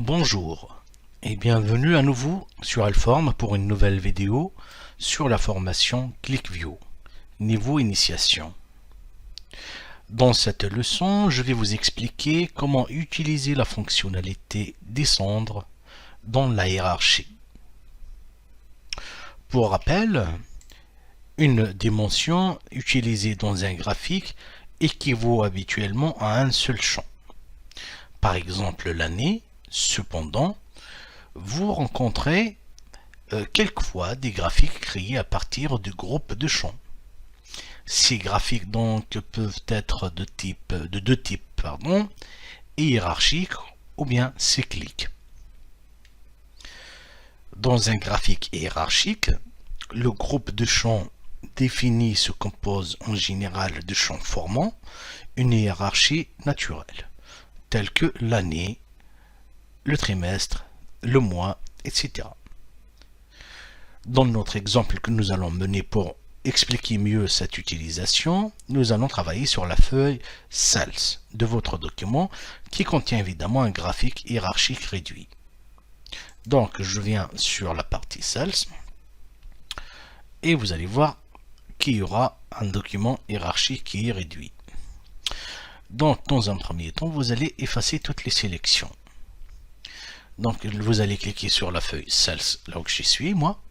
Bonjour et bienvenue à nouveau sur Alform pour une nouvelle vidéo sur la formation ClickView, niveau initiation. Dans cette leçon, je vais vous expliquer comment utiliser la fonctionnalité descendre dans la hiérarchie. Pour rappel, une dimension utilisée dans un graphique équivaut habituellement à un seul champ. Par exemple l'année. Cependant, vous rencontrez quelquefois des graphiques créés à partir de groupes de champs. Ces graphiques donc peuvent être de deux types, hiérarchiques ou bien cycliques. Dans un graphique hiérarchique, le groupe de champs défini se compose en général de champs formant une hiérarchie naturelle, telle que l'année, le trimestre, le mois, etc. Dans notre exemple que nous allons mener pour expliquer mieux cette utilisation, nous allons travailler sur la feuille Cells de votre document qui contient évidemment un graphique hiérarchique réduit. Donc je viens sur la partie Cells et vous allez voir qu'il y aura un document hiérarchique qui est réduit. Donc dans un premier temps, vous allez effacer toutes les sélections. Donc vous allez cliquer sur la feuille Cells, là où j'y suis moi,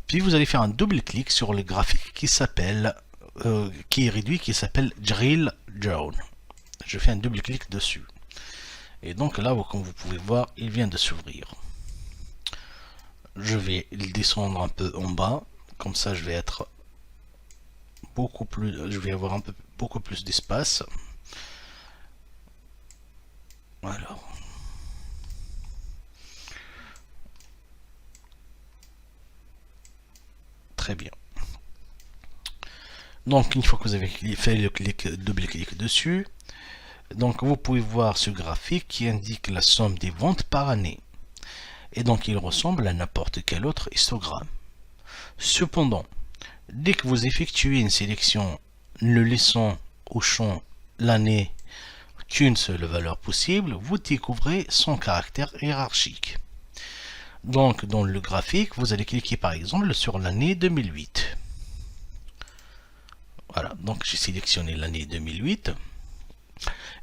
puis vous allez faire un double clic sur le graphique qui s'appelle, qui est réduit, qui s'appelle Drill Down. Je fais un double clic dessus. Et donc là, comme vous pouvez voir, il vient de s'ouvrir. Je vais le descendre un peu en bas, comme ça je vais être beaucoup plus, je vais avoir beaucoup plus d'espace. Alors. Très bien. Donc une fois que vous avez fait le double clic dessus, donc vous pouvez voir ce graphique qui indique la somme des ventes par année. Et donc il ressemble à n'importe quel autre histogramme. Cependant, dès que vous effectuez une sélection ne laissant au champ l'année qu'une seule valeur possible, vous découvrez son caractère hiérarchique. Donc dans le graphique, vous allez cliquer par exemple sur l'année 2008. Voilà, donc j'ai sélectionné l'année 2008.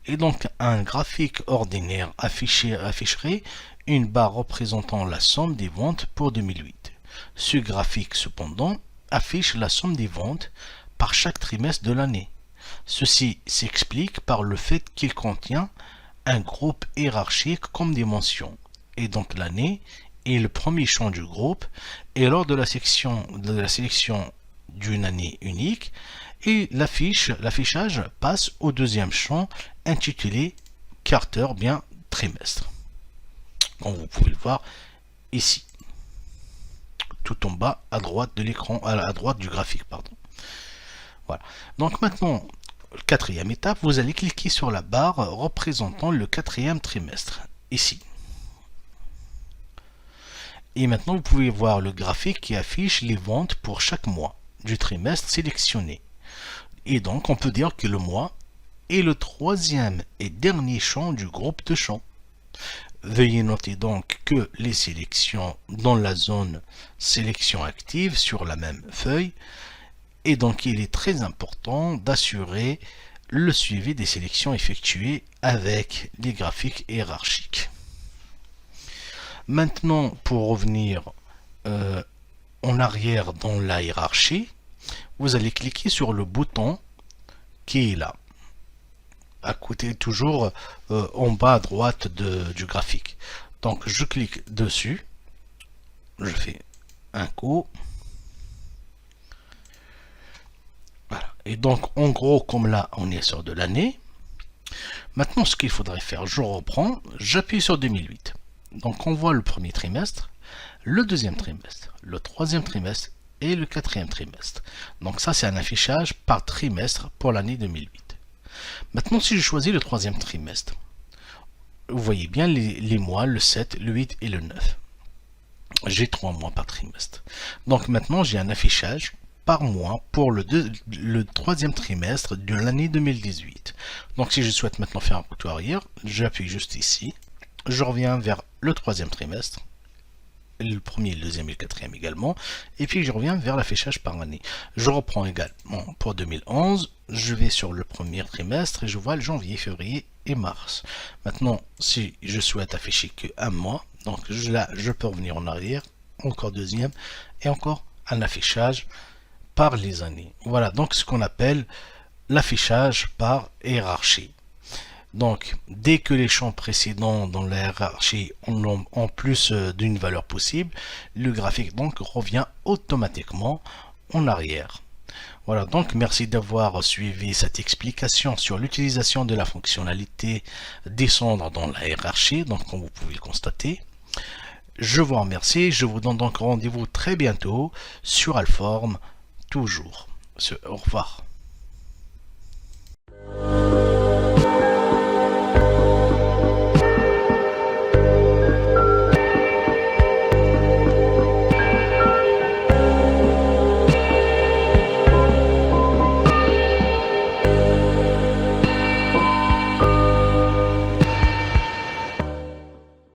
Et donc un graphique ordinaire afficherait une barre représentant la somme des ventes pour 2008. Ce graphique cependant affiche la somme des ventes par chaque trimestre de l'année. Ceci s'explique par le fait qu'il contient un groupe hiérarchique comme dimension. Et donc l'année est le premier champ du groupe, et lors de la sélection d'une année unique, et l'affichage passe au deuxième champ intitulé quarter, bien trimestre, comme vous pouvez le voir ici, tout en bas à droite de l'écran, à droite du graphique, pardon. Voilà. Donc maintenant, quatrième étape, vous allez cliquer sur la barre représentant le quatrième trimestre, ici. Et maintenant, vous pouvez voir le graphique qui affiche les ventes pour chaque mois du trimestre sélectionné. Et donc, on peut dire que le mois est le troisième et dernier champ du groupe de champs. Veuillez noter donc que les sélections dans la zone sélection active sur la même feuille, et donc il est très important d'assurer le suivi des sélections effectuées avec les graphiques hiérarchiques. Maintenant, pour revenir en arrière dans la hiérarchie, vous allez cliquer sur le bouton qui est là, à côté, toujours en bas à droite du graphique. Donc je clique dessus, je fais un coup. Voilà. Et donc en gros, comme là on est sur de l'année, maintenant ce qu'il faudrait faire, je reprends, j'appuie sur 2008. Donc on voit le premier trimestre, le deuxième trimestre, le troisième trimestre et le quatrième trimestre. Donc ça c'est un affichage par trimestre pour l'année 2008. Maintenant si je choisis le troisième trimestre, vous voyez bien les mois, le 7, le 8 et le 9. J'ai 3 mois par trimestre. Donc maintenant j'ai un affichage par mois pour le troisième trimestre de l'année 2018. Donc si je souhaite maintenant faire un retour arrière, j'appuie juste ici. Je reviens vers le troisième trimestre, le premier, le deuxième et le quatrième également, et puis je reviens vers l'affichage par année. Je reprends également pour 2011, je vais sur le premier trimestre et je vois le janvier, février et mars. Maintenant, si je souhaite afficher que un mois, donc là, je peux revenir en arrière, encore deuxième, et encore un affichage par les années. Voilà donc ce qu'on appelle l'affichage par hiérarchie. Donc, dès que les champs précédents dans la hiérarchie ont plus d'une valeur possible, le graphique donc revient automatiquement en arrière. Voilà, donc merci d'avoir suivi cette explication sur l'utilisation de la fonctionnalité descendre dans la hiérarchie, donc comme vous pouvez le constater. Je vous remercie, je vous donne donc rendez-vous très bientôt sur Alform, toujours. Au revoir.